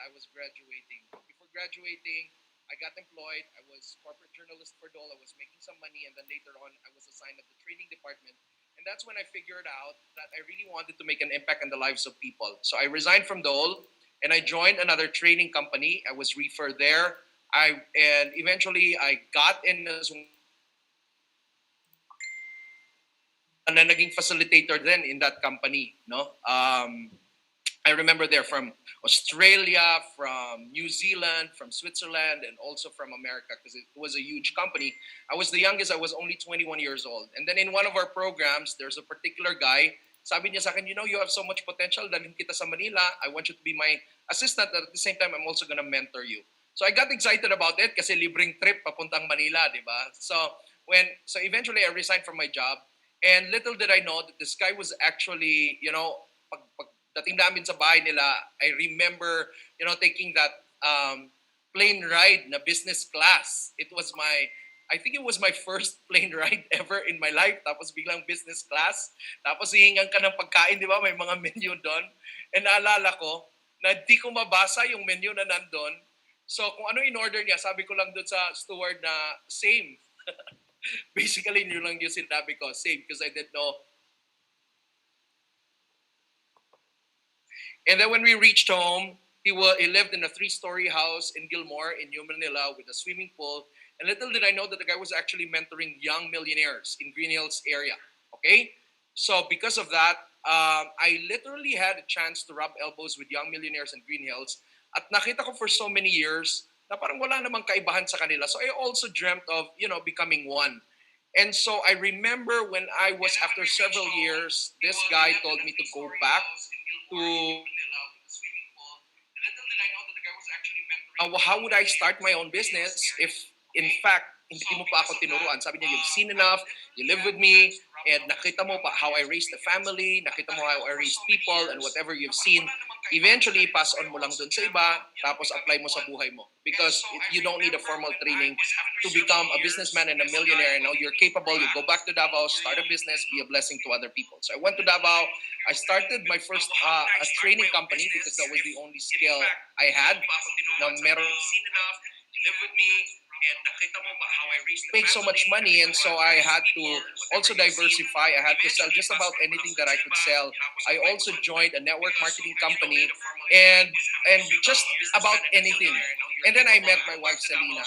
I was graduating. Before graduating, I got employed. I was corporate journalist for Dole. I was making some money, and then later on, I was assigned at the training department. And that's when I figured out that I really wanted to make an impact on the lives of people. So I resigned from Dole, and I joined another training company. I was referred there. And eventually I got in as na naging facilitator then in that company, no? I remember they're from Australia, from New Zealand, from Switzerland, and also from America because it was a huge company. I was the youngest. I was only 21 years old. And then in one of our programs, there's a particular guy. Sabi niya sa akin, you know, you have so much potential. Dalhin kita sa Manila. I want you to be my assistant. At the same time, I'm also gonna mentor you. So I got excited about it kasi libreng trip papuntang Manila, di ba? So eventually I resigned from my job. And little did I know that this guy was actually, you know, dating namin sa bahay nila, I remember, you know, taking that plane ride na business class. I think it was my first plane ride ever in my life. Tapos biglang business class. Tapos hihingan ka ng pagkain, di ba? May mga menu doon. And naalala ko, na di ko mabasa yung menu na nandun. So kung ano in order niya, sabi ko lang doon sa steward na same. Basically, yun lang yung sinabi ko, same, because I didn't know. And then when we reached home, he lived in a 3-story house in Gilmore in New Manila with a swimming pool. And little did I know that the guy was actually mentoring young millionaires in Green Hills area. Okay? So because of that, I literally had a chance to rub elbows with young millionaires in Green Hills. At nakita ko for so many years na parang wala namang kaibahan sa kanila. So I also dreamt of, you know, becoming one. And so I remember when I was, after several years, this guy told me to go back to how would I start my own business if, in fact, hindi mo pa ako tinuruan. Sabi niya, you've seen enough, you live with me, and nakita mo pa how I raised the family, nakita mo how I raised people, and whatever you've seen, eventually, pass on mo lang dun sa iba, tapos apply mo sa buhay mo. Because you don't need a formal training to become a businessman and a millionaire. You know, you're capable, you go back to Davao, start a business, be a blessing to other people. So I went to Davao, I started my first a training company because that was the only skill I had. Now, meron, you live with me, and nakita mo ba how I raised the make so much money, and so I had to also diversify. I had to sell just about anything that I could sell. I also joined a network marketing company, and just about anything. And then I met my wife Selena.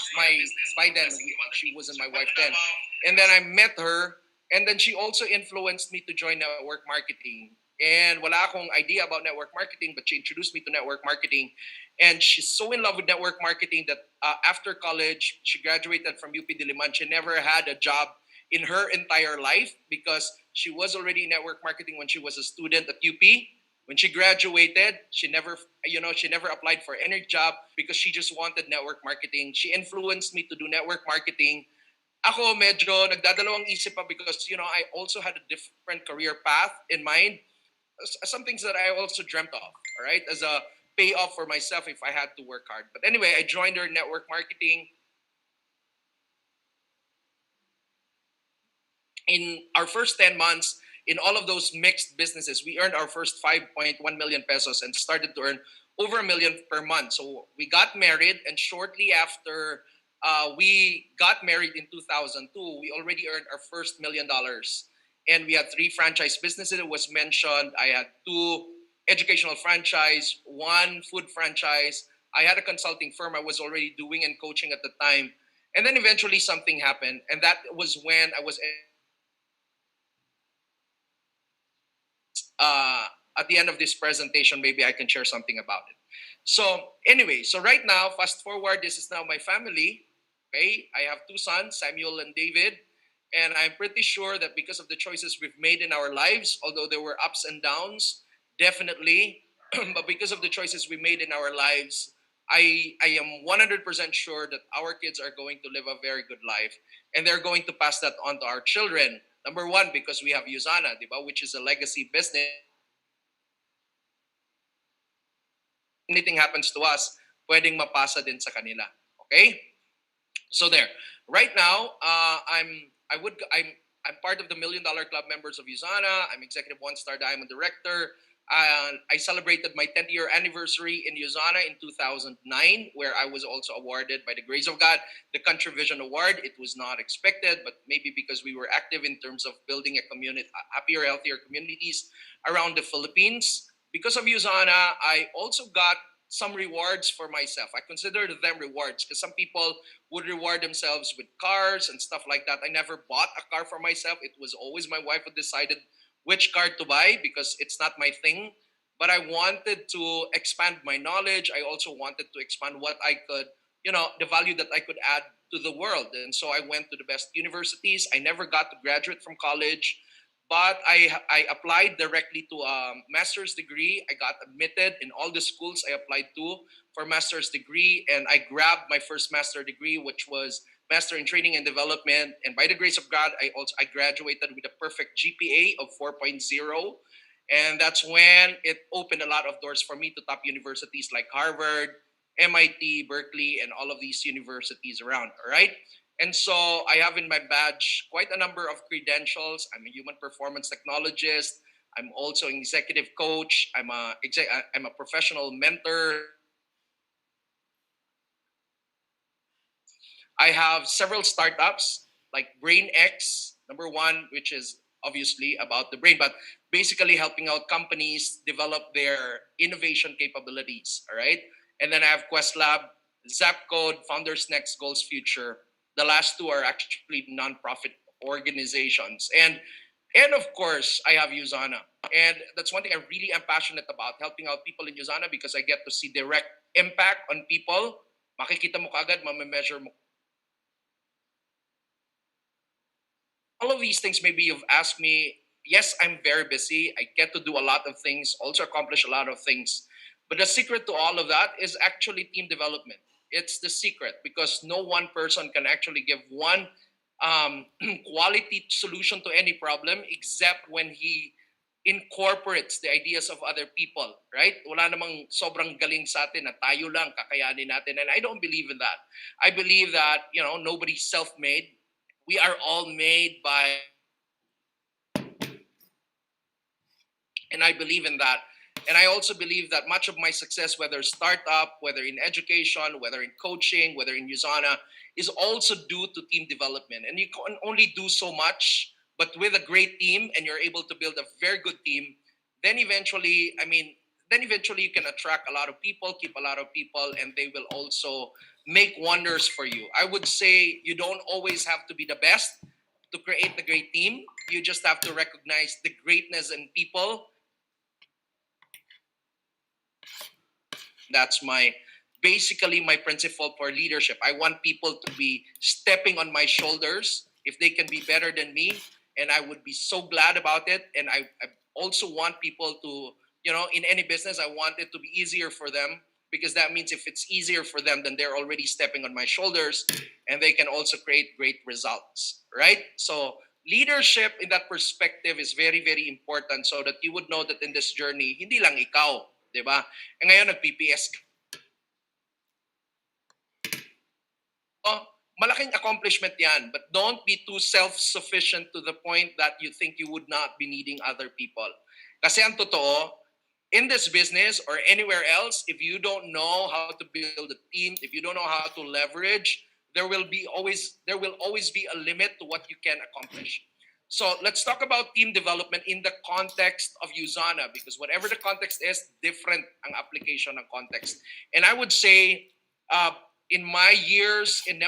By then she wasn't my wife then, and then I met her, and then she also influenced me to join network marketing. And wala akong idea about network marketing, but she introduced me to network marketing. And she's so in love with network marketing that after college, she graduated from UP Diliman. She never had a job in her entire life because she was already in network marketing when she was a student at UP. When she graduated, she never applied for any job because she just wanted network marketing. She influenced me to do network marketing. Ako medyo nagdadalawang isip pa because, you know, I also had a different career path in mind. Some things that I also dreamt of, all right, as a payoff for myself if I had to work hard. But anyway, I joined her network marketing. In our first 10 months, in all of those mixed businesses, we earned our first 5.1 million pesos and started to earn over a million per month. So we got married, and shortly after we got married in 2002, we already earned our first $1 million. And we had 3 franchise businesses. It was mentioned. I had 2 educational franchise, 1 food franchise. I had a consulting firm I was already doing and coaching at the time. And then eventually something happened. And that was when I was at the end of this presentation, maybe I can share something about it. So anyway, so right now, fast forward, this is now my family. Okay, I have 2 sons, Samuel and David. And I'm pretty sure that because of the choices we've made in our lives, although there were ups and downs, definitely, but because of the choices we made in our lives, I am 100% sure that our kids are going to live a very good life. And they're going to pass that on to our children. Number 1, because we have Yuzana, diba, which is a legacy business. Anything happens to us, pwedeng mapasa din sa kanila. Okay? So there. Right now, I'm part of the $1 Million Club members of Yuzana. I'm executive 1-star diamond director. I celebrated my 10th year anniversary in Usana in 2009, where I was also awarded, by the grace of God, the Country Vision Award. It was not expected, but maybe because we were active in terms of building a community, happier, healthier communities around the Philippines. Because of Usana, I also got some rewards for myself. I consider them rewards because some people would reward themselves with cars and stuff like that. I never bought a car for myself. It was always my wife who decided which car to buy because it's not my thing. But I wanted to expand my knowledge. I also wanted to expand what I could, the value that I could add to the world. And so I went to the best universities. I never got to graduate from college, but I applied directly to a master's degree. I got admitted in all the schools I applied to for master's degree, and I grabbed my first master degree, which was Master in Training and Development. And by the grace of God, I graduated with a perfect GPA of 4.0. And that's when it opened a lot of doors for me to top universities like Harvard, MIT, Berkeley, and all of these universities around. All right. And so I have in my badge quite a number of credentials. I'm a human performance technologist. I'm also an executive coach. I'm a professional mentor. I have several startups like Brain X, number one, which is obviously about the brain, but basically helping out companies develop their innovation capabilities. All right. And then I have Quest Lab, Zapcode, Founders Next Goals Future. The last two are actually nonprofit organizations. And of course, I have Usana. And that's one thing I really am passionate about, helping out people in Usana because I get to see direct impact on people. Makikita mo kagad, measure mo. All of these things, maybe you've asked me. Yes, I'm very busy. I get to do a lot of things, also accomplish a lot of things. But the secret to all of that is actually team development. It's the secret because no one person can actually give one quality solution to any problem except when he incorporates the ideas of other people, right? Wala namang sobrang galing sa atin na tayo lang kakayanin natin. And I don't believe in that. I believe that, nobody's self-made. We are all made by, and I believe in that. And I also believe that much of my success, whether startup, whether in education, whether in coaching, whether in Usana, is also due to team development. And you can only do so much, but with a great team and you're able to build a very good team, then eventually, then eventually you can attract a lot of people, keep a lot of people, and they will also make wonders for you. I would say you don't always have to be the best to create a great team. You just have to recognize the greatness in people. That's my basically my principle for leadership. I want people to be stepping on my shoulders if they can be better than me, and I would be so glad about it. And I also want people to, in any business, I want it to be easier for them because that means if it's easier for them, then they're already stepping on my shoulders, and they can also create great results, right? So leadership in that perspective is very, very important so that you would know that in this journey, hindi lang ikaw, di ba? E ngayon, nag-PPS ka. Oh, malaking accomplishment yan, but don't be too self-sufficient to the point that you think you would not be needing other people. Kasi ang totoo, in this business or anywhere else, if you don't know how to build a team, if you don't know how to leverage, there will always be a limit to what you can accomplish. So let's talk about team development in the context of Usana because whatever the context is, different ang application ng context. And I would say, in my years in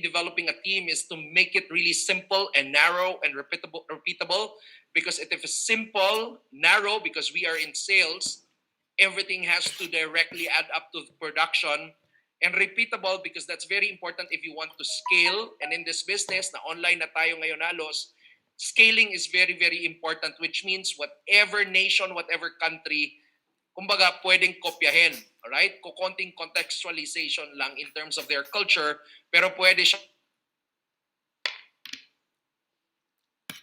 developing a team is to make it really simple and narrow and repeatable because if it's simple, narrow, because we are in sales, everything has to directly add up to production, and repeatable because that's very important if you want to scale. And in this business na online na tayo ngayon halos, scaling is very, very important, which means whatever nation, whatever country, kumbaga pwedeng kopyahin. Alright? Kukonting contextualization lang in terms of their culture, pero pwede siya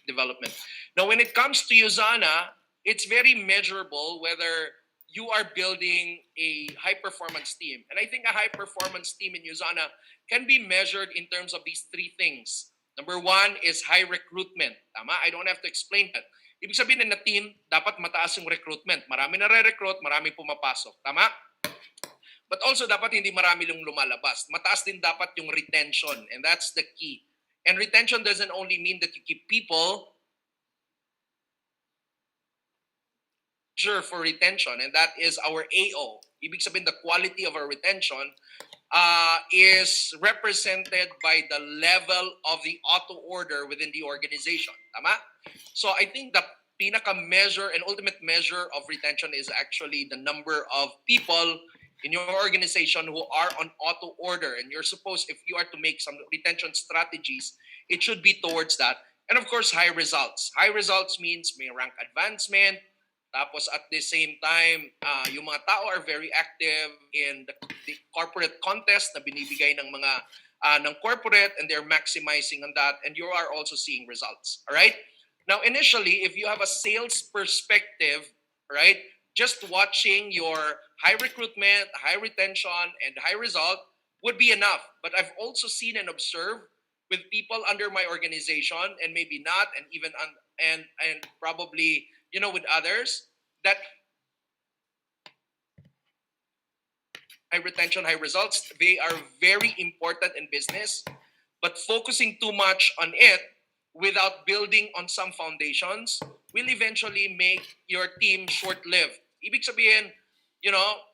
development. Now, when it comes to Usana, it's very measurable whether you are building a high-performance team. And I think a high-performance team in Usana can be measured in terms of these three things. Number one is high recruitment. Tama? I don't have to explain that. Ibig sabihin na team, dapat mataas yung recruitment. Marami na re-recruit, marami pumapasok. Tama? But also, dapat hindi marami yung lumalabas. Mataas din dapat yung retention. And that's the key. And retention doesn't only mean that you keep people, measure for retention, and that is our AO. Ibig sabihin, the quality of our retention is represented by the level of the auto order within the organization. Tama? So I think the pinaka measure and ultimate measure of retention is actually the number of people in your organization who are on auto order. And you're supposed, if you are to make some retention strategies, it should be towards that. And of course, high results. High results means may rank advancement. Tapos at the same time, yung mga tao are very active in the corporate contest na binibigay ng mga ng corporate, and they're maximizing on that, and you are also seeing results. All right? Now, initially, if you have a sales perspective, right, just watching your high recruitment, high retention, and high result would be enough. But I've also seen and observed with people under my organization, and maybe not, and even and probably with others, that high retention, high results, they are very important in business, but focusing too much on it without building on some foundations will eventually make your team short-lived. Ibig sabihin, you know,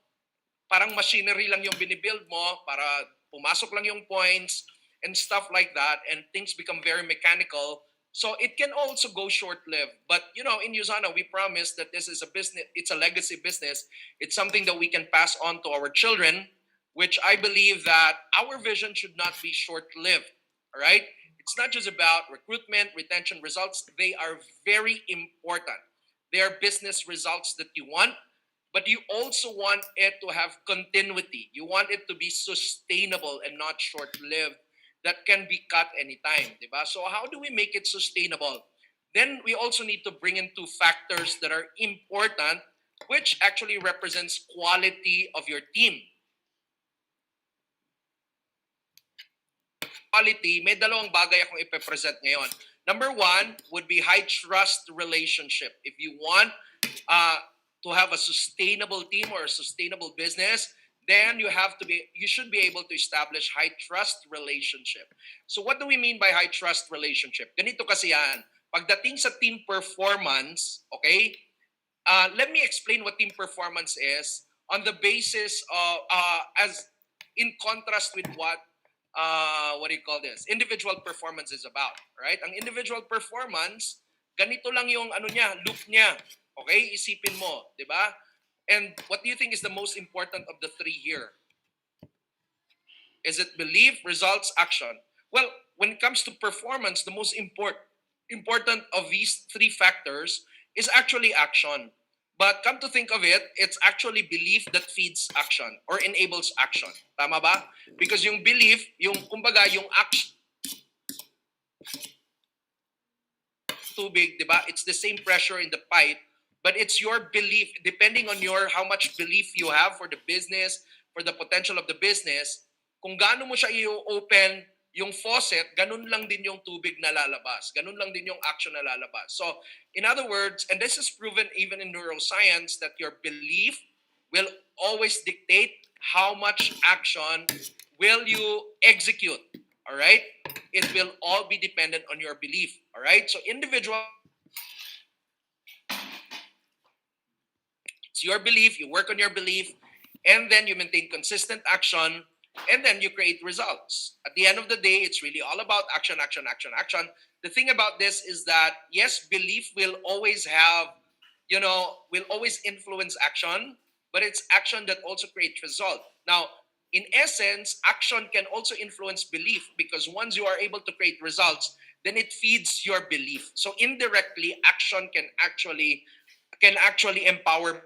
parang machinery lang yung binibuild mo para pumasok lang yung points and stuff like that, and things become very mechanical. So it can also go short-lived. But in Usana, we promise that this is a business, it's a legacy business. It's something that we can pass on to our children, which I believe that our vision should not be short-lived. All right? It's not just about recruitment, retention, results. They are very important. They are business results that you want, but you also want it to have continuity. You want it to be sustainable and not short-lived, that can be cut anytime, diba? So how do we make it sustainable? Then we also need to bring in two factors that are important, which actually represents quality of your team. Quality, may dalawang bagay akong ipe-present ngayon. Number one would be high trust relationship. If you want to have a sustainable team or a sustainable business, then you should be able to establish high trust relationship. So what do we mean by high trust relationship? Ganito kasi yan. Pagdating sa team performance, okay, let me explain what team performance is on the basis of, as in contrast with what do you call this? Individual performance is about, right? Ang individual performance, ganito lang yung loop niya. Okay? Isipin mo, 'di ba? And what do you think is the most important of the three here? Is it belief, results, action? Well, when it comes to performance, the most important of these three factors is actually action. But come to think of it, it's actually belief that feeds action or enables action. Tama ba? Because yung belief, kumbaga, yung action, tubig, di ba? It's the same pressure in the pipe, but it's your belief, depending on how much belief you have for the business, for the potential of the business, kung gaano mo siya i-open yung faucet, ganun lang din yung tubig na lalabas. Ganun lang din yung action na lalabas. So, in other words, and this is proven even in neuroscience, that your belief will always dictate how much action will you execute. All right? It will all be dependent on your belief. All right? So, individual, it's your belief, you work on your belief, and then you maintain consistent action, and then you create results. At the end of the day, it's really all about action, action, action, action. The thing about this is that, yes, belief will always will always influence action, but it's action that also creates result. Now, in essence, action can also influence belief, because once you are able to create results, then it feeds your belief. So indirectly, action can actually empower.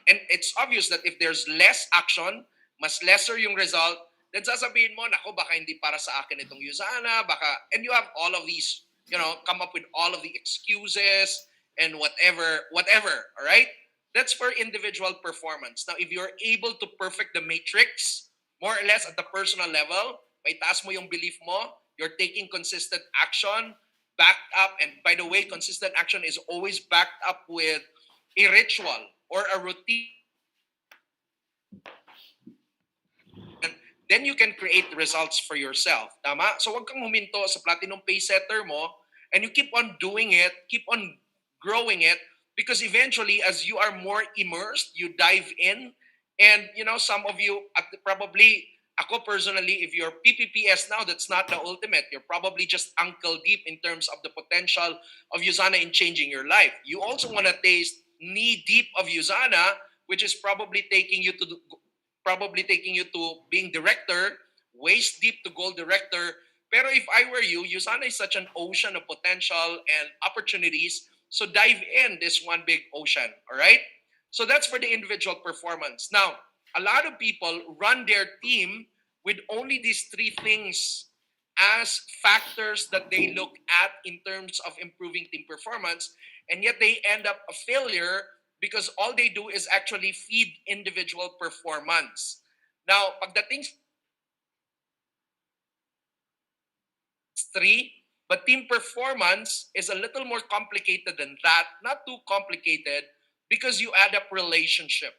And it's obvious that if there's less action, mas lesser yung result, then sasabihin mo, nako, baka hindi para sa akin itong Usana, and you have all of these, come up with all of the excuses and whatever, all right? That's for individual performance. Now, if you're able to perfect the matrix, more or less at the personal level, may taas mo yung belief mo, you're taking consistent action, backed up, and by the way, consistent action is always backed up with a ritual or a routine, then you can create results for yourself. Tama? So wag kang huminto sa platinum pay setter mo and you keep on doing it, keep on growing it because eventually as you are more immersed, you dive in and some of you probably ako personally if you're PPPS now that's not the ultimate. You're probably just ankle deep in terms of the potential of Usana in changing your life. You also want to taste knee deep of Usana which is probably taking you to being director, waist deep to gold director. Pero if I were you, Yusana is such an ocean of potential and opportunities. So dive in this one big ocean. All right. So that's for the individual performance. Now, a lot of people run their team with only these three things as factors that they look at in terms of improving team performance, and yet they end up a failure because all they do is actually feed individual performance. Now, pagdating sa three, but team performance is a little more complicated than that. Not too complicated because you add up relationship.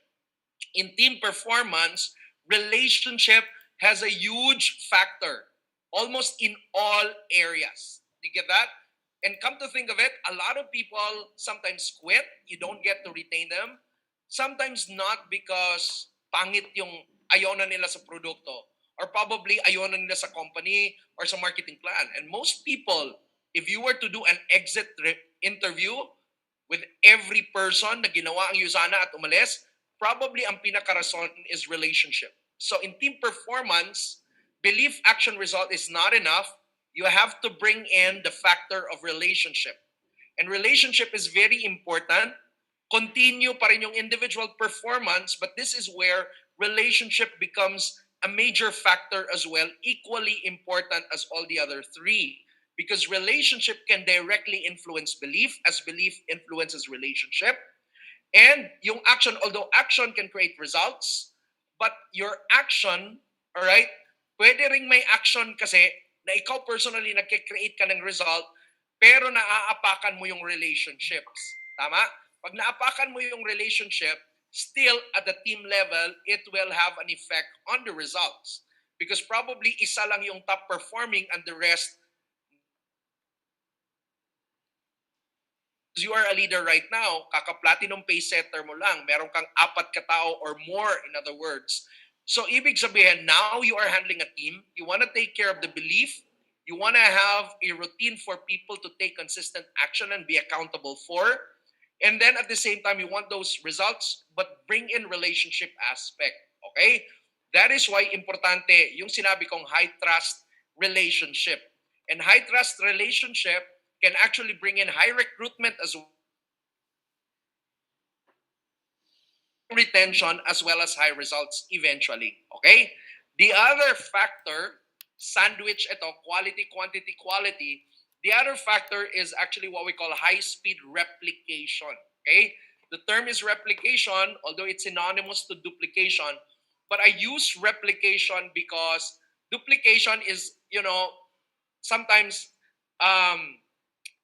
In team performance, relationship has a huge factor almost in all areas. You get that? And come to think of it, a lot of people sometimes quit. You don't get to retain them. Sometimes not because pangit yung ayaw na nila sa produkto or probably ayaw na nila sa company or sa marketing plan. And most people, if you were to do an interview with every person na ginawa ang Yusana at umalis, probably ang pinakarason is relationship. So in team performance, belief, action, result is not enough. You have to bring in the factor of relationship. And relationship is very important. Continue pa rin yung individual performance, but this is where relationship becomes a major factor as well, equally important as all the other three. Because relationship can directly influence belief, as belief influences relationship. And yung action, although action can create results, but your action, all right, pwede ring may action kasi na ikaw personally nagke-create ka ng result, pero naaapakan mo yung relationships. Tama? Pag naapakan mo yung relationship, still at the team level, it will have an effect on the results. Because probably isa lang yung top performing and the rest you are a leader right now, kaka-platinum pay setter mo lang, meron kang apat katao or more, in other words. So, ibig sabihin, now you are handling a team, you want to take care of the belief, you want to have a routine for people to take consistent action and be accountable for, and then at the same time, you want those results, but bring in relationship aspect. Okay? That is why importante yung sinabi kong high trust relationship. And high trust relationship can actually bring in high recruitment as well, retention as well as high results eventually. Okay? The other factor, sandwich ito, quality, quantity, quality. The other factor is actually what we call high-speed replication. Okay? The term is replication, although it's synonymous to duplication. But I use replication because duplication is, sometimes um,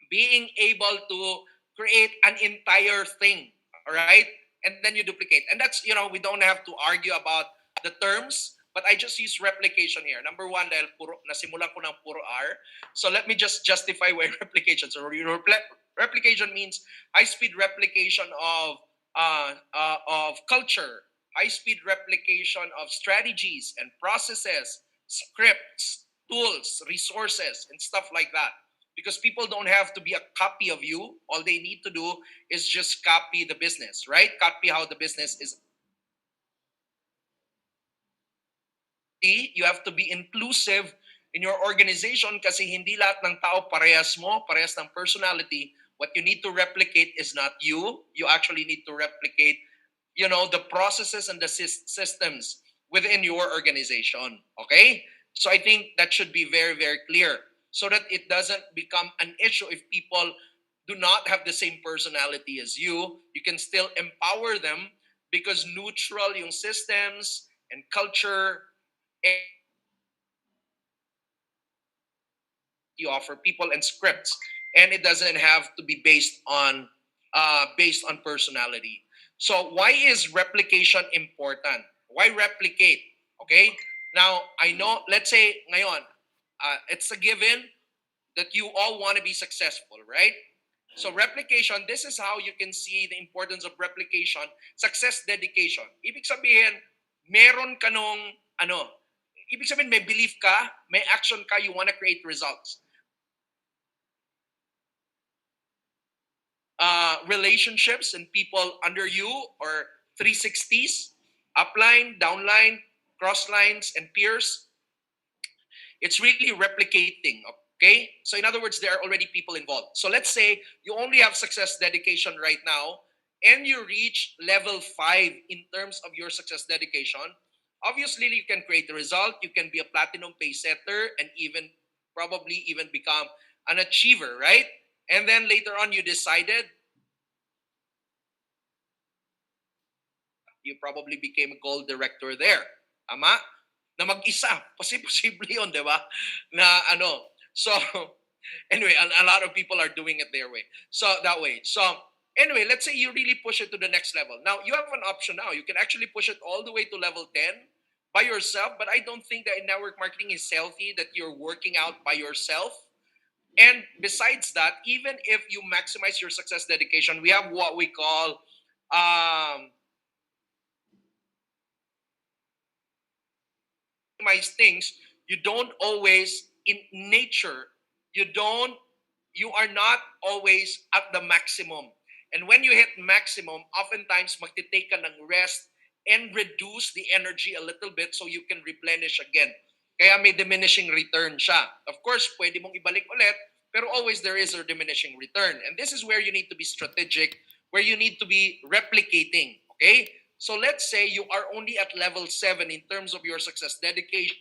being able to create an entire thing, all right? And then you duplicate. And that's, we don't have to argue about the terms, but I just use replication here. Number one, dahil nasimulan ko ng puro R. So let me just justify why replication. So replication means high-speed replication of culture, high-speed replication of strategies and processes, scripts, tools, resources, and stuff like that because people don't have to be a copy of you. All they need to do is just copy the business, right? Copy how the business is. You have to be inclusive in your organization kasi hindi lahat ng tao parehas mo, parehas ng personality. What you need to replicate is not you. You actually need to replicate, the processes and the systems within your organization. Okay? So I think that should be very, very clear so that it doesn't become an issue if people do not have the same personality as you. You can still empower them because neutral yung systems and culture you offer people and scripts, and it doesn't have to be based on personality. So why is replication important? Why replicate? Okay, now I know, let's say ngayon, it's a given that you all want to be successful, right? So replication, this is how you can see the importance of replication. Success dedication, ibig sabihin meron ka nung ano, ibig sabihin may belief ka, may action ka, you want to create results. Relationships and people under you, or 360s, upline, downline, cross lines, and peers. It's really replicating. Okay, so in other words, there are already people involved. So let's say you only have success dedication right now, and you reach level 5 in terms of your success dedication. Obviously, you can create a result, you can be a platinum pay setter, and even probably even become an achiever, right? And then later on, you decided, you probably became a gold director there. Tama? Na mag-isa. Posible yun, di ba? Na ano. So, anyway, a lot of people are doing it their way. So, that way. So, anyway, let's say you really push it to the next level. Now, you have an option now. You can actually push it all the way to level 10 by yourself, but I don't think that in network marketing is healthy that you're working out by yourself. And besides that, even if you maximize your success dedication, we have what we call maximize things. You don't always, in nature, you don't you are not always at the maximum. And when you hit maximum, oftentimes magtitake ka ng rest and reduce the energy a little bit so you can replenish again. Kaya may diminishing return siya. Of course, pwede mong ibalik ulit, pero always there is a diminishing return. And this is where you need to be strategic, where you need to be replicating. Okay? So let's say you are only at level 7 in terms of your success dedication,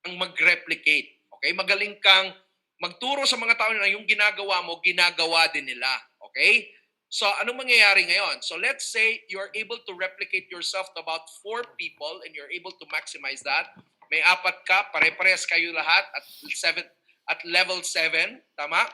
mag-replicate. Okay? Magaling kang magturo sa mga tao na yung ginagawa mo, ginagawa din nila. Okay? So, anong mangyayari ngayon? So, let's say you're able to replicate yourself to about 4 people and you're able to maximize that. May 4 ka, pare-pares kayo lahat at level 7, tama?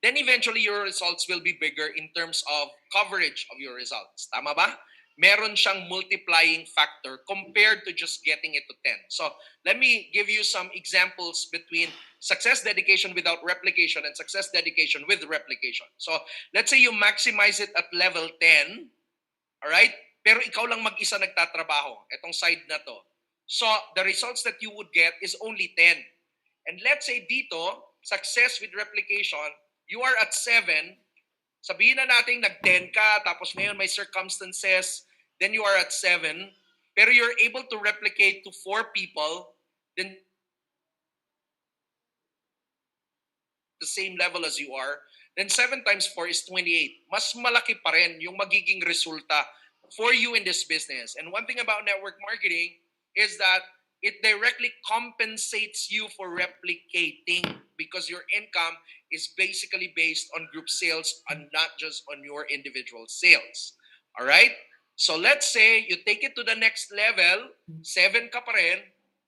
Then eventually your results will be bigger in terms of coverage of your results. Tama ba? Meron siyang multiplying factor compared to just getting it to 10. So let me give you some examples between success dedication without replication and success dedication with replication. So let's say you maximize it at level 10, all right? Pero ikaw lang mag-isa nagtatrabaho, etong side na to. So the results that you would get is only 10. And let's say dito, success with replication, you are at 7, sabihin na natin nag-10 ka, tapos ngayon may circumstances, then you are at 7, pero you're able to replicate to 4 people, then the same level as you are, then 7 times 4 is 28. Mas malaki pa rin yung magiging resulta for you in this business. And one thing about network marketing is that it directly compensates you for replicating because your income is basically based on group sales and not just on your individual sales. All right? So let's say you take it to the next level, 7 ka pa rin,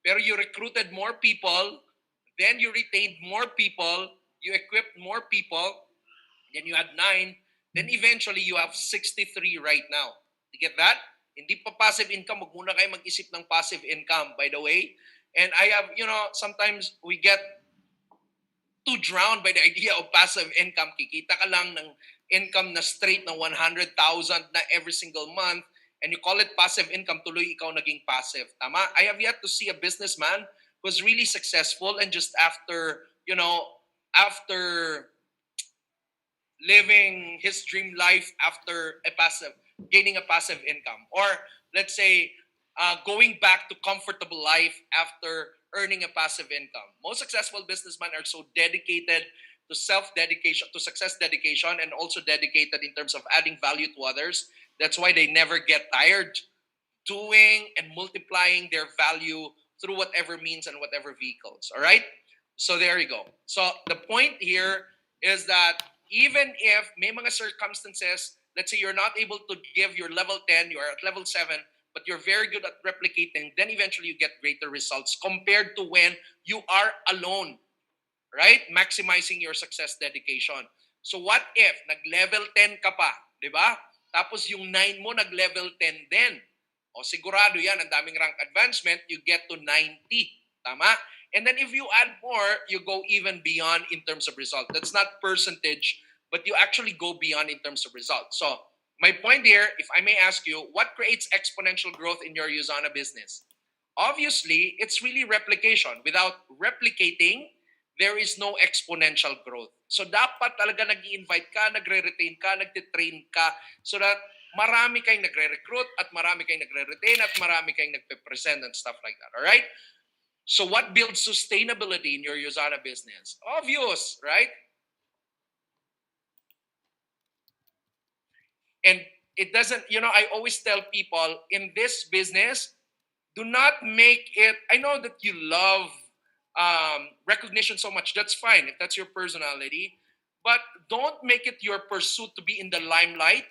pero you recruited more people, then you retained more people, you equipped more people, then you had 9, then eventually you have 63 right now. You get that? Hindi pa passive income, wag muna kayo mag-isip ng passive income, by the way. And I have, sometimes we get too drowned by the idea of passive income. Kikita ka lang ng income na straight na 100,000 na every single month, and you call it passive income, tuloy ikaw naging passive. Tama? I have yet to see a businessman who's really successful and just after living his dream life after gaining a passive income, or let's say going back to comfortable life after earning a passive income. Most successful businessmen are so dedicated to self-dedication, to success dedication, and also dedicated in terms of adding value to others. That's why they never get tired doing and multiplying their value through whatever means and whatever vehicles. All right? So there you go. So the point here is that even if may mga circumstances, let's say you're not able to give your level 10, you're at level 7, but you're very good at replicating, then eventually you get greater results compared to when you are alone, right? Maximizing your success dedication. So what if nag-level 10 ka pa, di ba? Tapos yung 9 mo nag-level 10 din. O sigurado yan, ang daming rank advancement, you get to 90. Tama? And then if you add more, you go even beyond in terms of result. That's not percentage, but you actually go beyond in terms of result. So my point here, if I may ask you, what creates exponential growth in your Usana business? Obviously, it's really replication. Without replicating, there is no exponential growth. So dapat talaga nag-i-invite ka, nagre-retain ka, nagtitrain ka so that marami kayong nagre-recruit at marami kayong nagre-retain at marami kayong nagpe-present and stuff like that. All right? So what builds sustainability in your Usana business? Obvious, right? And it doesn't, I always tell people in this business, do not make it, I know that you love recognition so much. That's fine if that's your personality. But don't make it your pursuit to be in the limelight,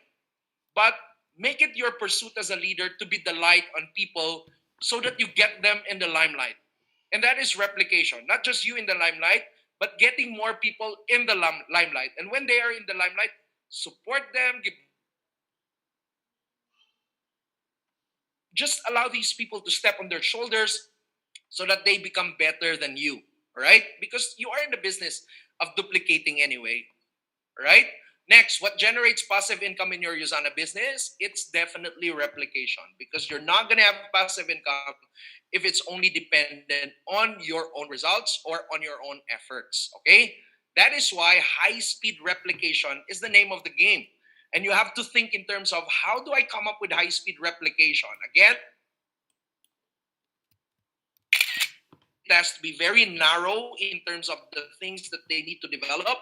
but make it your pursuit as a leader to be the light on people so that you get them in the limelight. And that is replication. Not just you in the limelight, but getting more people in the limelight. And when they are in the limelight, support them, just allow these people to step on their shoulders so that they become better than you, right? Because you are in the business of duplicating anyway, right? Next, what generates passive income in your Usana business? It's definitely replication because you're not going to have passive income if it's only dependent on your own results or on your own efforts, okay? That is why high speed replication is the name of the game. And you have to think in terms of how do I come up with high speed replication? Again, it has to be very narrow in terms of the things that they need to develop.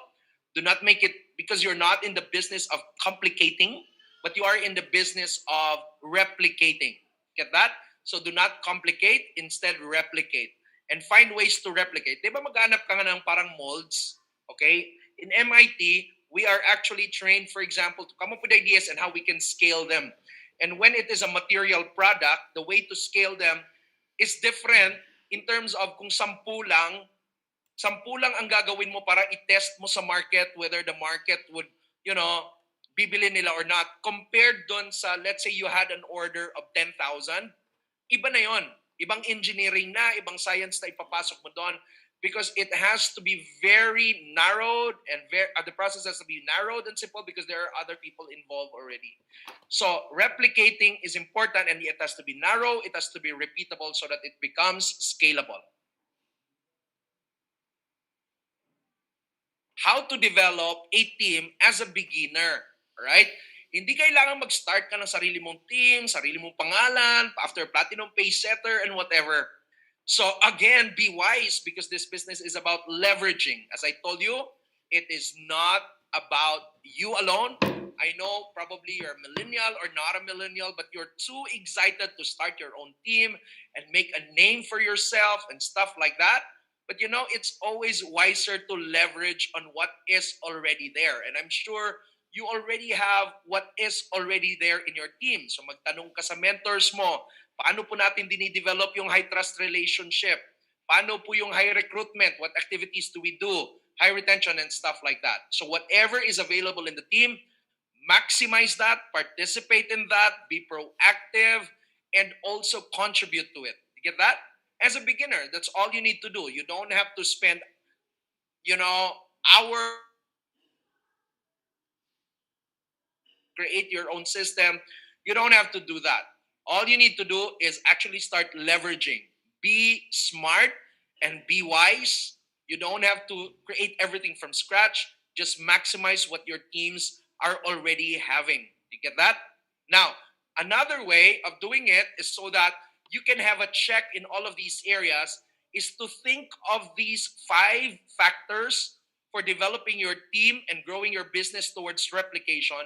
Do not make it because you're not in the business of complicating, but you are in the business of replicating. Get that? So do not complicate, instead replicate. And find ways to replicate. Di ba maghanap ka nga ng parang molds? Okay? In MIT, we are actually trained, for example, to come up with ideas and how we can scale them. And when it is a material product, the way to scale them is different in terms of kung sampu lang ang gagawin mo para i-test mo sa market whether the market would, bibili nila or not. Compared dun sa, let's say you had an order of 10,000, iba na yon. Ibang engineering na, ibang science na ipapasok mo doon because it has to be very narrowed and the process has to be narrowed and simple because there are other people involved already. So replicating is important and it has to be narrow, it has to be repeatable so that it becomes scalable. How to develop a team as a beginner, right? Hindi kailangan mag-start ka ng sarili mong team, sarili mong pangalan, after platinum pay setter and whatever. So again, be wise because this business is about leveraging. As I told you, it is not about you alone. I know probably you're a millennial or not a millennial, but you're too excited to start your own team and make a name for yourself and stuff like that. But it's always wiser to leverage on what is already there. And I'm sure you already have what is already there in your team. So magtanong ka sa mentors mo, paano po natin dinidevelop yung high trust relationship? Paano po yung high recruitment? What activities do we do? High retention and stuff like that. So whatever is available in the team, maximize that, participate in that, be proactive, and also contribute to it. You get that? As a beginner, that's all you need to do. You don't have to spend, hours create your own system. You don't have to do that. All you need to do is actually start leveraging. Be smart and be wise. You don't have to create everything from scratch. Just maximize what your teams are already having. You get that? Now, another way of doing it is so that you can have a check in all of these areas is to think of these 5 factors for developing your team and growing your business towards replication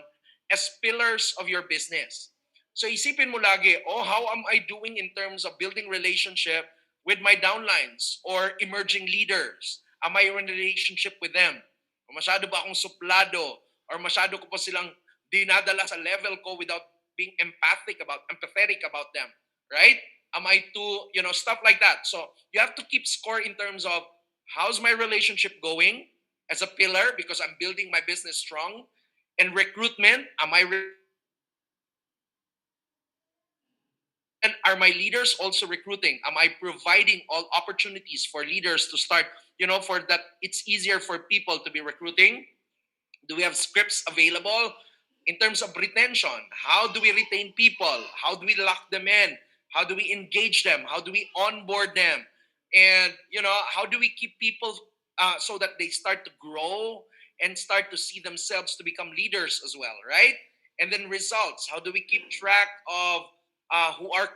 as pillars of your business. So isipin mo lagi, how am I doing in terms of building relationship with my downlines or emerging leaders? Am I in a relationship with them? O masyado ba akong suplado? Or masyado ko pa silang dinadala sa level ko without being empathetic about them, right? Am I too, stuff like that. So you have to keep score in terms of how's my relationship going as a pillar because I'm building my business strong. And recruitment, am I and are my leaders also recruiting? Am I providing all opportunities for leaders to start, for that it's easier for people to be recruiting? Do we have scripts available in terms of retention? How do we retain people? How do we lock them in? How do we engage them? How do we onboard them? And how do we keep people so that they start to grow and start to see themselves to become leaders as well, right? And then results. How do we keep track of who are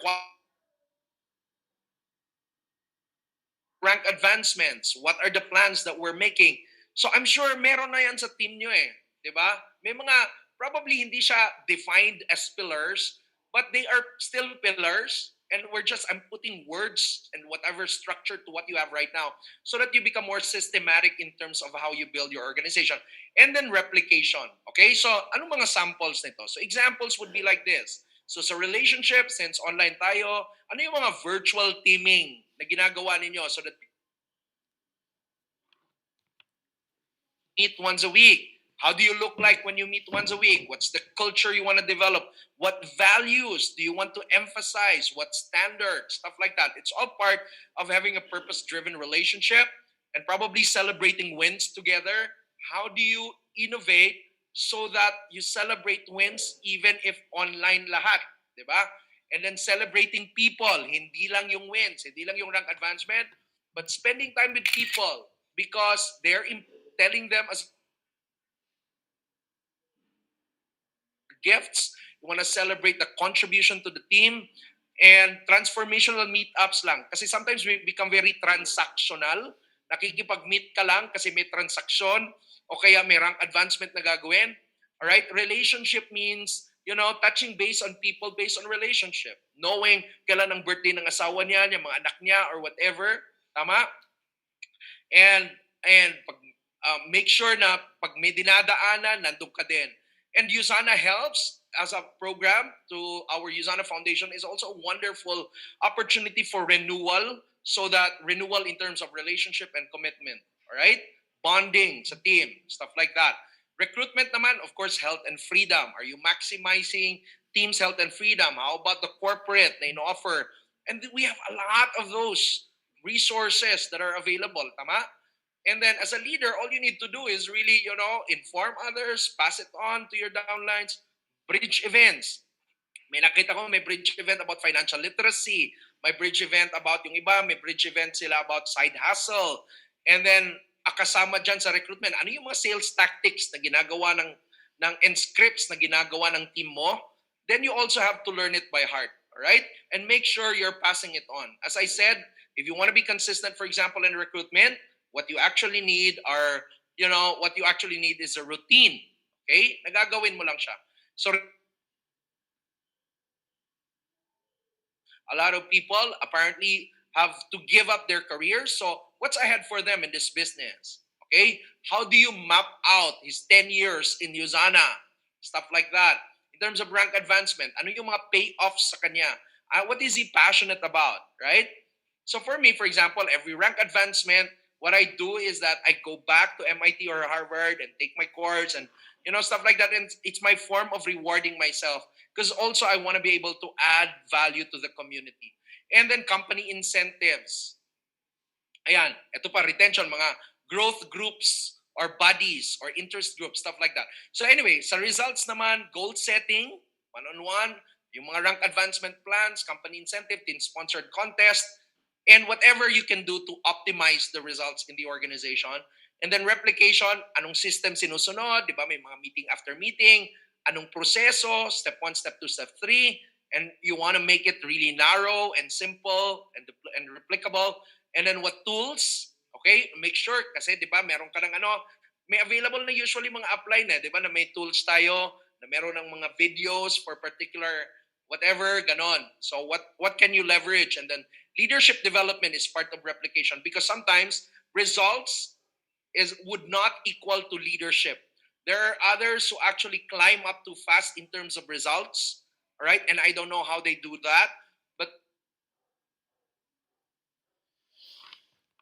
rank advancements? What are the plans that we're making? So I'm sure meron na yan sa team nyo eh. Di ba? May mga, probably hindi siya defined as pillars, but they are still pillars. And I'm putting words and whatever structure to what you have right now so that you become more systematic in terms of how you build your organization. And then replication. Okay? So, anong mga samples nito? So, examples would be like this. So, sa relationship, since online tayo, ano yung mga virtual teaming na ginagawa ninyo so that meet once a week? How do you look like when you meet once a week? What's the culture you want to develop? What values do you want to emphasize? What standards? Stuff like that. It's all part of having a purpose driven relationship and probably celebrating wins together. How do you innovate so that you celebrate wins even if online lahat? Diba? And then celebrating people. Hindi lang yung wins, hindi lang yung rank advancement, but spending time with people because they're telling them as gifts. You want to celebrate the contribution to the team and transformational meetups lang. Kasi sometimes we become very transactional. Nakikipag-meet ka lang kasi may transaction o kaya may rank advancement na gagawin. Alright? Relationship means, touching base on people based on relationship. Knowing kailan ang birthday ng asawa niya, yung mga anak niya, or whatever. Tama? And make sure na pag may dinadaanan, nandun ka din. And Usana helps as a program to our Usana Foundation is also a wonderful opportunity for renewal so that renewal in terms of relationship and commitment. All right? Bonding sa team, stuff like that. Recruitment naman, of course, health and freedom. Are you maximizing team's health and freedom? How about the corporate na offer? And we have a lot of those resources that are available. Tama? And then as a leader, all you need to do is really, inform others, pass it on to your downlines, bridge events. May nakita ko, may bridge event about financial literacy. May bridge event about yung iba, may bridge event sila about side hustle. And then, kasama dyan sa recruitment, ano yung mga sales tactics na ginagawa and scripts na ginagawa ng team mo? Then you also have to learn it by heart. All right? And make sure you're passing it on. As I said, if you want to be consistent, for example, in recruitment, what you actually need is a routine. Okay? Nagagawin mo lang siya. So, a lot of people apparently have to give up their careers. So, what's ahead for them in this business? Okay? How do you map out his 10 years in Usana? Stuff like that. In terms of rank advancement, ano yung mga payoffs sa kanya? What is he passionate about? Right? So, for me, for example, every rank advancement, what I do is that I go back to MIT or Harvard and take my course and stuff like that. And it's my form of rewarding myself because also I want to be able to add value to the community. And then company incentives. Ayan, ito pa, retention, mga growth groups or bodies or interest groups, stuff like that. So anyway, sa results naman, goal setting, one-on-one, yung mga rank advancement plans, company incentive, team-sponsored contest, and whatever you can do to optimize the results in the organization. And then replication, anong system sinusunod, di ba? May mga meeting after meeting, anong proseso, step 1, step 2, step 3, and you want to make it really narrow and simple and replicable. And then what tools, okay? Make sure, kasi di ba, meron ka ng may available na usually mga upline di ba, na may tools tayo, na meron ng mga videos for particular whatever, ganon. So what can you leverage? And then leadership development is part of replication because sometimes results would not equal to leadership. There are others who actually climb up too fast in terms of results. All right, and I don't know how they do that, but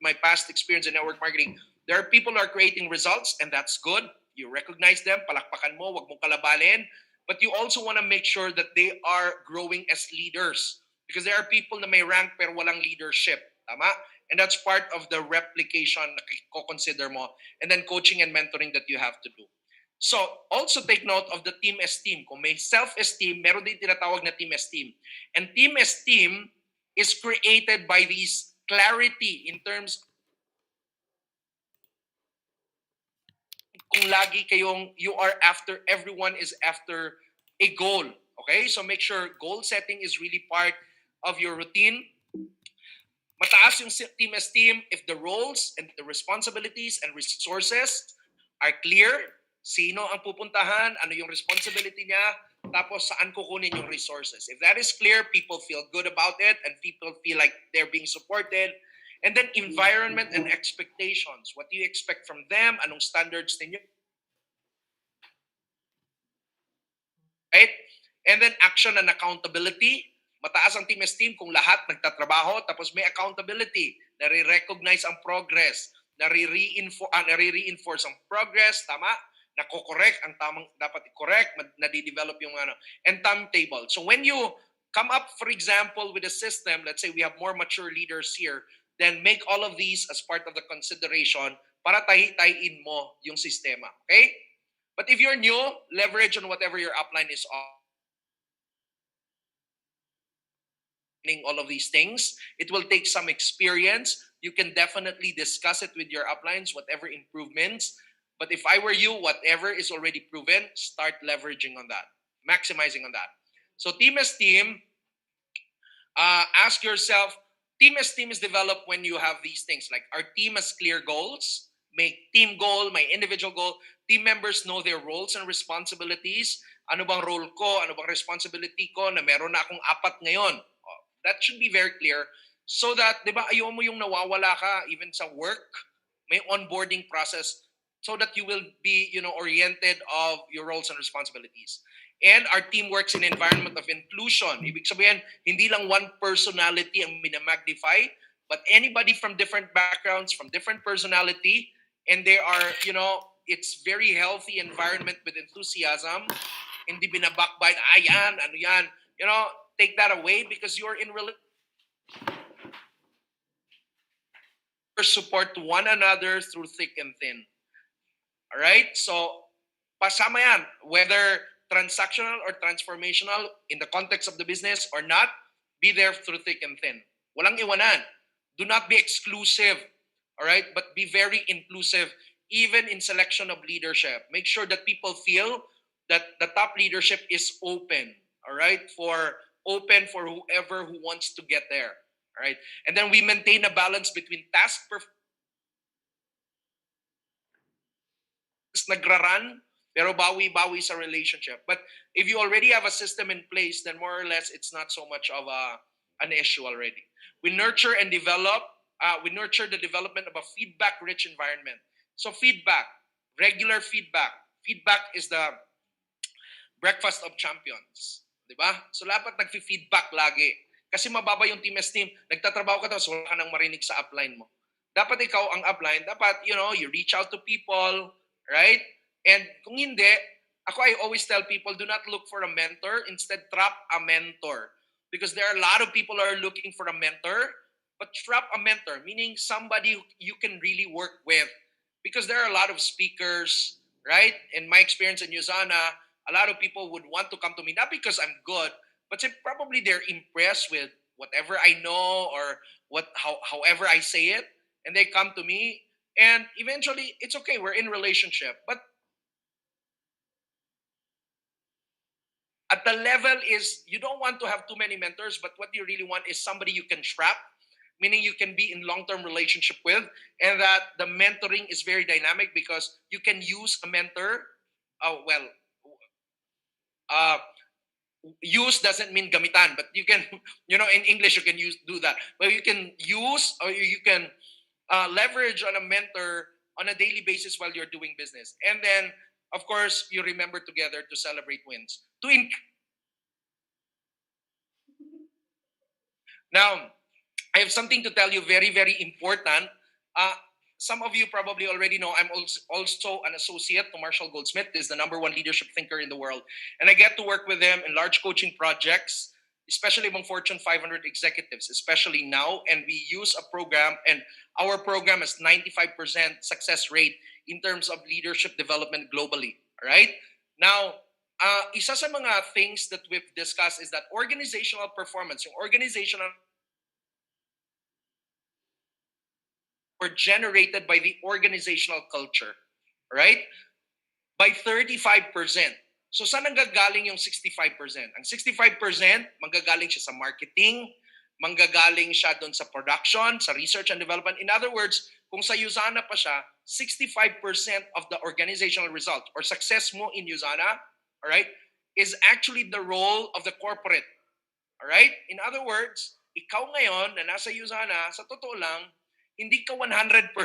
my past experience in network marketing, there are people who are creating results, and that's good. You recognize them, palakpakan mo, wag mong kalabanin. But you also want to make sure that they are growing as leaders. Because there are people na may rank pero walang leadership. Tama? And that's part of the replication na consider mo. And then coaching and mentoring that you have to do. So, also take note of the team esteem. Kung may self-esteem, meron din tinatawag na team esteem. And team esteem is created by these clarity in terms kung lagi kayong you are after, everyone is after a goal. Okay? So make sure goal setting is really part of your routine. Mataas yung team esteem if the roles and the responsibilities and resources are clear. Sino ang pupuntahan, ano yung responsibility niya, tapos saan kukunin yung resources. If that is clear, people feel good about it and people feel like they're being supported. And then environment and expectations. What do you expect from them? Anong standards ninyo? Right? And then action and accountability. Mataas ang team esteem kung lahat nagtatrabaho tapos may accountability. Nare-recognize ang progress. Nare-reinforce ang progress. Tama? Nako-correct ang tamang dapat i-correct. Nadi-develop yung ano. And timetable. So when you come up, for example, with a system, let's say we have more mature leaders here, then make all of these as part of the consideration para tahi-tahin mo yung sistema. Okay? But if you're new, leverage on whatever your upline is offering all of these things. It will take some experience. You can definitely discuss it with your uplines, whatever improvements. But if I were you, whatever is already proven, start leveraging on that, maximizing on that. So team esteem, ask yourself, team esteem is developed when you have these things. Like our team has clear goals, make team goal, my individual goal. Team members know their roles and responsibilities. Ano bang role ko? Ano bang responsibility ko na meron na akong apat ngayon? Oh, that should be very clear. So that, di ba, ayaw mo yung nawawala ka even sa work, may onboarding process so that you will be, oriented of your roles and responsibilities. And our team works in an environment of inclusion. Ibig sabihin, hindi lang one personality ang minamagnify, but anybody from different backgrounds, from different personality, and they are, it's very healthy environment with enthusiasm. Hindi binabakbite, yan, ano yan. Take that away because you're in support one another through thick and thin. All right? So, pasama yan. Whether transactional or transformational in the context of the business or not, be there through thick and thin. Walang iwanan. Do not be exclusive. All right? But be very inclusive even in selection of leadership. Make sure that people feel that the top leadership is open. All right? Open for whoever who wants to get there. All right? And then we maintain a balance between task performance nagra-run, pero bawi-bawi sa relationship. But if you already have a system in place, then more or less it's not so much of an issue already. We nurture and develop, we nurture the development of a feedback-rich environment. So feedback, regular feedback. Feedback is the breakfast of champions. Diba? So dapat nag-feedback lagi. Kasi mababa yung team esteem. Nagtatrabaho ka tapos wala ka nang marinig sa upline mo. Dapat ikaw ang upline. Dapat, you reach out to people, right? And kung hindi, I always tell people, do not look for a mentor. Instead, trap a mentor. Because there are a lot of people who are looking for a mentor, but trap a mentor, meaning somebody you can really work with. Because there are a lot of speakers, right? In my experience in Usana, a lot of people would want to come to me, not because I'm good, but probably they're impressed with whatever I know or however I say it, and they come to me, and eventually it's okay, we're in relationship. But at the level is you don't want to have too many mentors, but what you really want is somebody you can trap, meaning you can be in long-term relationship with, and that the mentoring is very dynamic because you can use a mentor. Use doesn't mean gamitan, but you can, in English you can do that. But you can use or you can leverage on a mentor on a daily basis while you're doing business. And then, of course, you remember together to celebrate wins. Now, I have something to tell you very, very important. Uh, some of you probably already know I'm also an associate to Marshall Goldsmith. Is the number one leadership thinker in the world. And I get to work with him in large coaching projects, especially among Fortune 500 executives, especially now. And we use a program, and our program has 95% success rate in terms of leadership development globally. All right? Now, isa sa mga things that we've discussed is that organizational performance, yung organizational were generated by the organizational culture, right? By 35%. So saan nanggagaling yung 65%? Ang 65%, manggagaling siya sa marketing, manggagaling siya doon sa production, sa research and development. In other words, kung sa Usana pa siya, 65% of the organizational result or success mo in Usana, all right, is actually the role of the corporate. All right? In other words, ikaw ngayon na nasa Usana, sa totoo lang, hindi ka 100%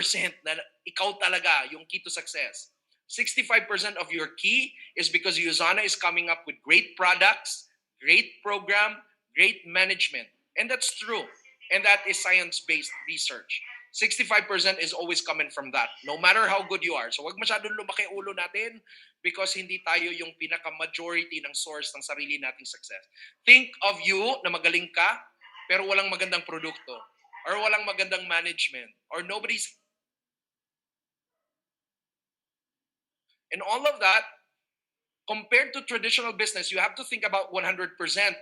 na ikaw talaga yung key to success. 65% of your key is because Usana is coming up with great products, great program, great management. And that's true. And that is science-based research. 65% is always coming from that, no matter how good you are. So wag masyadong lumaki ulo natin because hindi tayo yung pinaka-majority ng source ng sarili nating success. Think of you na magaling ka, pero walang magandang produkto, or walang magandang management, or nobody's... And all of that, compared to traditional business, you have to think about 100%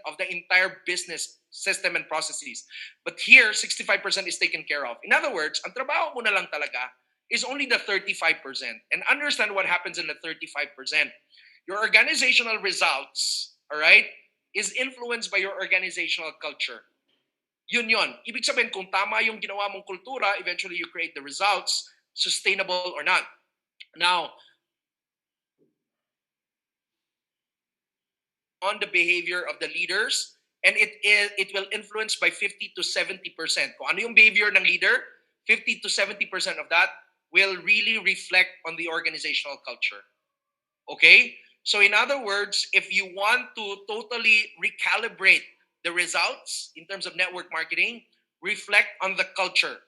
of the entire business system and processes. But here, 65% is taken care of. In other words, ang trabaho mo na lang talaga is only the 35%. And understand what happens in the 35%. Your organizational results, all right, is influenced by your organizational culture. Yun yun. Ibig sabihin, kung tama yung ginawa mong kultura, eventually you create the results, sustainable or not. Now, on the behavior of the leaders, and it will influence by 50 to 70%. Kung ano yung behavior ng leader, 50 to 70% of that will really reflect on the organizational culture. Okay? So in other words, if you want to totally recalibrate the results in terms of network marketing, reflect on the culture.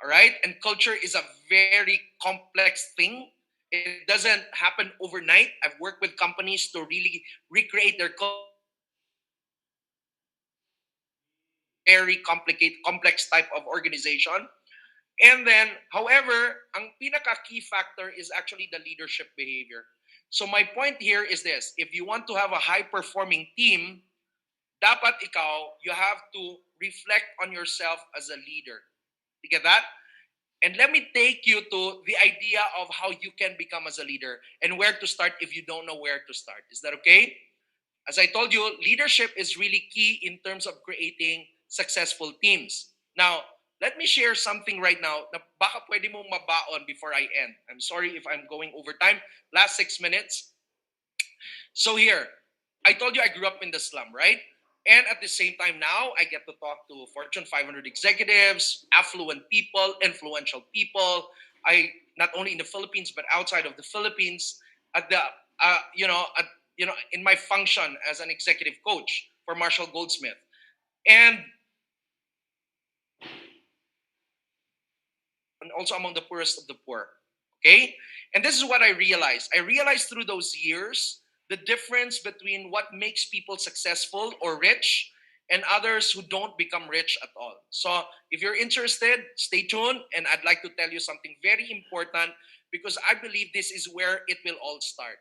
All right? And culture is a very complex thing. It doesn't happen overnight. I've worked with companies to really recreate their very complicated, complex type of organization. And then, however, ang pinaka-key factor is actually the leadership behavior. So my point here is this. If you want to have a high-performing team, dapat ikaw, you have to reflect on yourself as a leader. You get that? And let me take you to the idea of how you can become as a leader and where to start if you don't know where to start. Is that okay? As I told you, leadership is really key in terms of creating successful teams. Now, let me share something right now na baka pwede mong mabaon before I end. I'm sorry if I'm going over time. Last 6 minutes. So here, I told you I grew up in the slum, right? And at the same time now, I get to talk to Fortune 500 executives, affluent people, influential people. I not only in the Philippines but outside of the Philippines. At the in my function as an executive coach for Marshall Goldsmith, and also among the poorest of the poor. Okay, and this is what I realized. I realized through those years the difference between what makes people successful or rich and others who don't become rich at all. So if you're interested, stay tuned. And I'd like to tell you something very important because I believe this is where it will all start.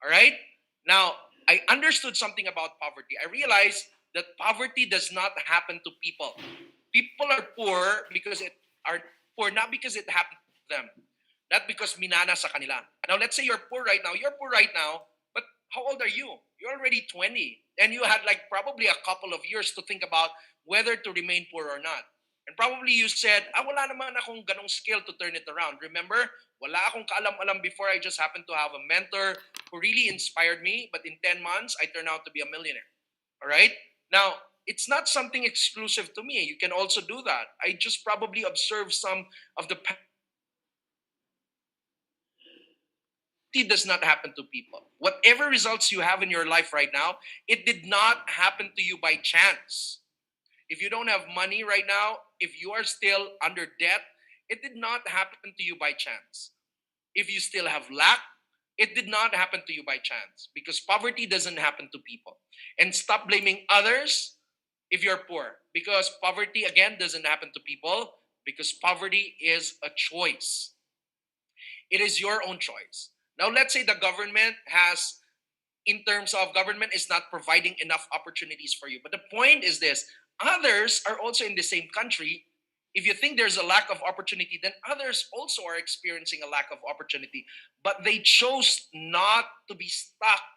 All right? Now, I understood something about poverty. I realized that poverty does not happen to people. People are poor because it are poor not because it happened to them, not because minana sa kanila. Now, let's say you're poor right now. You're poor right now, but how old are you? You're already 20. And you had like probably a couple of years to think about whether to remain poor or not. And probably you said, wala naman akong ganong skill to turn it around. Remember, wala akong kaalam-alam before. I just happened to have a mentor who really inspired me. But in 10 months, I turned out to be a millionaire. All right? Now, it's not something exclusive to me. You can also do that. I just probably observed some of the it does not happen to people. Whatever results you have in your life right now, it did not happen to you by chance. If you don't have money right now, if you are still under debt, it did not happen to you by chance. If you still have lack, it did not happen to you by chance because poverty doesn't happen to people. And stop blaming others if you're poor because poverty, again, doesn't happen to people because poverty is a choice. It is your own choice. Now, let's say the government has, in terms of government, is not providing enough opportunities for you. But the point is this: others are also in the same country. If you think there's a lack of opportunity, then others also are experiencing a lack of opportunity. But they chose not to be stuck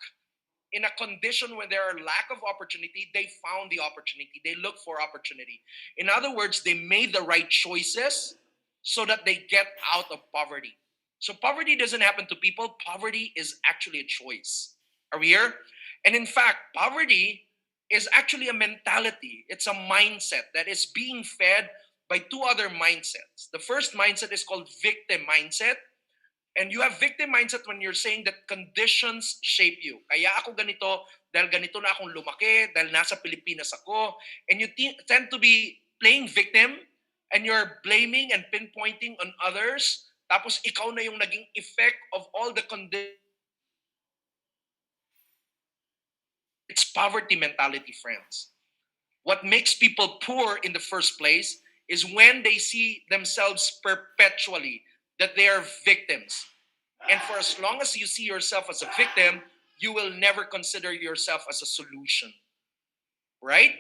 in a condition where there are lack of opportunity. They found the opportunity. They look for opportunity. In other words, they made the right choices so that they get out of poverty. So poverty doesn't happen to people. Poverty is actually a choice. Are we here? And in fact, poverty is actually a mentality. It's a mindset that is being fed by two other mindsets. The first mindset is called victim mindset. And you have victim mindset when you're saying that conditions shape you. Kaya ako ganito, dahil ganito na akong lumaki, dahil nasa Pilipinas ako. And you tend to be playing victim and you're blaming and pinpointing on others. Tapos ikaw na yung naging effect of all the conditions. It's poverty mentality, friends. What makes people poor in the first place is when they see themselves perpetually that they are victims. And for as long as you see yourself as a victim, you will never consider yourself as a solution, right?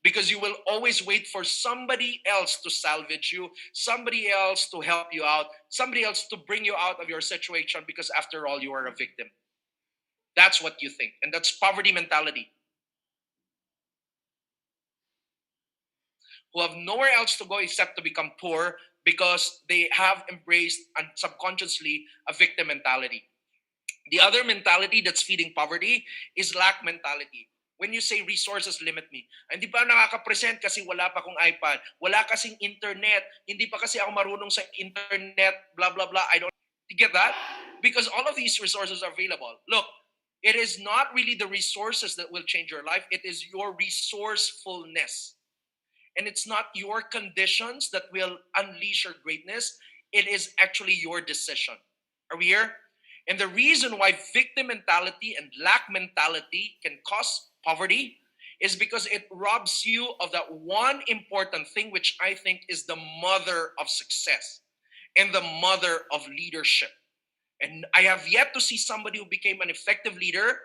Because you will always wait for somebody else to salvage you, somebody else to help you out, somebody else to bring you out of your situation because after all, you are a victim. That's what you think. And that's poverty mentality. Who have nowhere else to go except to become poor because they have embraced and subconsciously a victim mentality. The other mentality that's feeding poverty is lack mentality. When you say resources limit me, hindi pa nakaka-present kasi wala pa akong iPad, wala kasing internet, hindi pa kasi ako marunong sa internet, blah, blah, blah. I don't you get that? Because all of these resources are available. Look, it is not really the resources that will change your life. It is your resourcefulness. And it's not your conditions that will unleash your greatness. It is actually your decision. Are we here? And the reason why victim mentality and lack mentality can cause poverty is because it robs you of that one important thing, which I think is the mother of success and the mother of leadership. And I have yet to see somebody who became an effective leader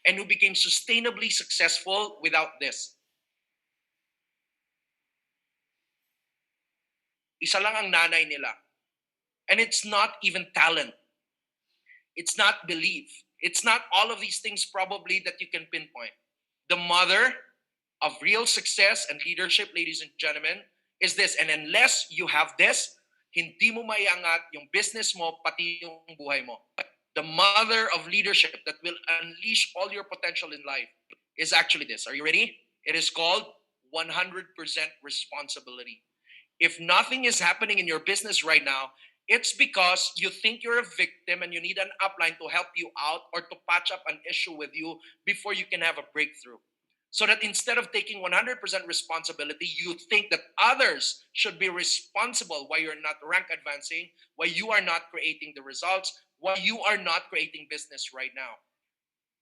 and who became sustainably successful without this. Isa lang ang nanay nila. And it's not even talent. It's not belief. It's not all of these things probably that you can pinpoint. The mother of real success and leadership, ladies and gentlemen, is this. And unless you have this, hindi mo maiangat yung business mo, pati yung buhay mo. The mother of leadership that will unleash all your potential in life is actually this. Are you ready? It is called 100% responsibility. If nothing is happening in your business right now, it's because you think you're a victim and you need an upline to help you out or to patch up an issue with you before you can have a breakthrough. So that instead of taking 100% responsibility, you think that others should be responsible why you're not rank advancing, why you are not creating the results, why you are not creating business right now.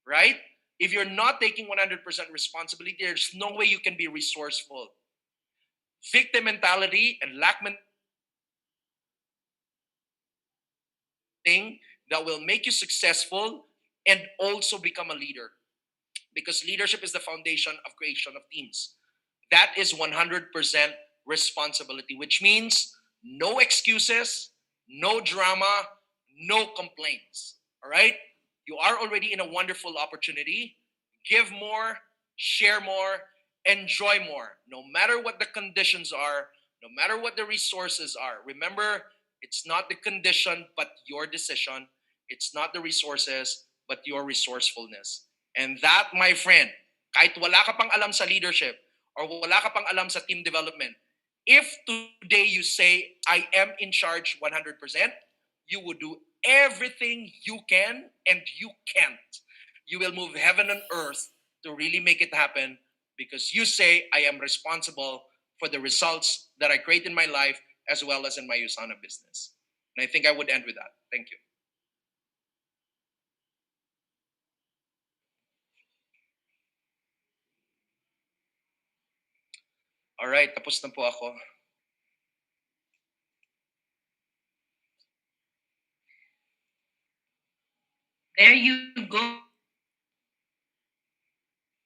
Right? If you're not taking 100% responsibility, there's no way you can be resourceful. Victim mentality and lack mentality that will make you successful and also become a leader, because leadership is the foundation of creation of teams. That is 100% responsibility, which means no excuses, no drama, no complaints. All right? You are already in a wonderful opportunity. Give more, share more, enjoy more, no matter what the conditions are, no matter what the resources are. Remember, it's not the condition, but your decision. It's not the resources, but your resourcefulness. And that, my friend, kahit wala ka pang alam sa leadership or wala ka pang alam sa team development, if today you say, I am in charge 100%, you will do everything you can and you can't. You will move heaven and earth to really make it happen because you say, I am responsible for the results that I create in my life as well as in my Usana business. And I think I would end with that. Thank you. All right, tapos na po ako. There you go.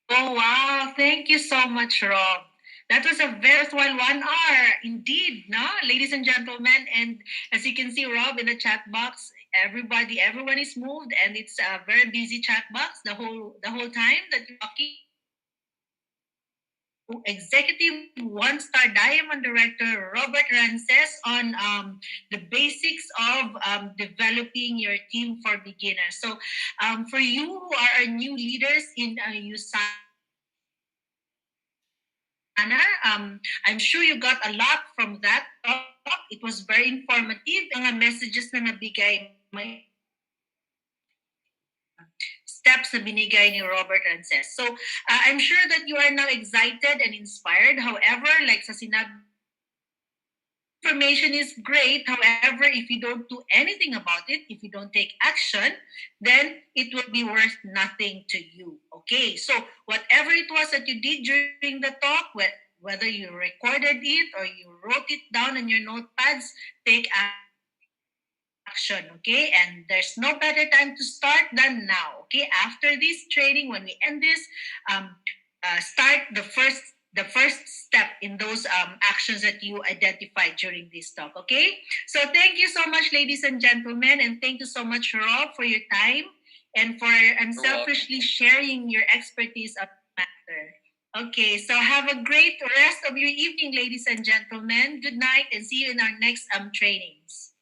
Oh, wow. Thank you so much, Rob. That was a very worthwhile 1 hour. Indeed, no? Ladies and gentlemen. And as you can see, Rob, in the chat box, everyone is moved, and it's a very busy chat box the whole time that you're talking. Executive one-star diamond director Robert Rances on the basics of developing your team for beginners. So, for you who are new leaders in USANA, I'm sure you got a lot from that talk. It was very informative. Mga messages na nabigay, may steps na binigay ni Robert Rances. So, I'm sure that you are now excited and inspired. However, like sa sinabi, information is great. However, if you don't do anything about it, if you don't take action, then it will be worth nothing to you. Okay, so whatever it was that you did during the talk, whether you recorded it or you wrote it down on your notepads, take action. Okay, and there's no better time to start than now. Okay, after this training, when we end this, start the first step in those actions that you identified during this talk. Okay, so thank you so much, ladies and gentlemen, and thank you so much, Rob, for your time and for unselfishly sharing your expertise on the matter. Okay, so have a great rest of your evening, ladies and gentlemen. Good night, and see you in our next trainings.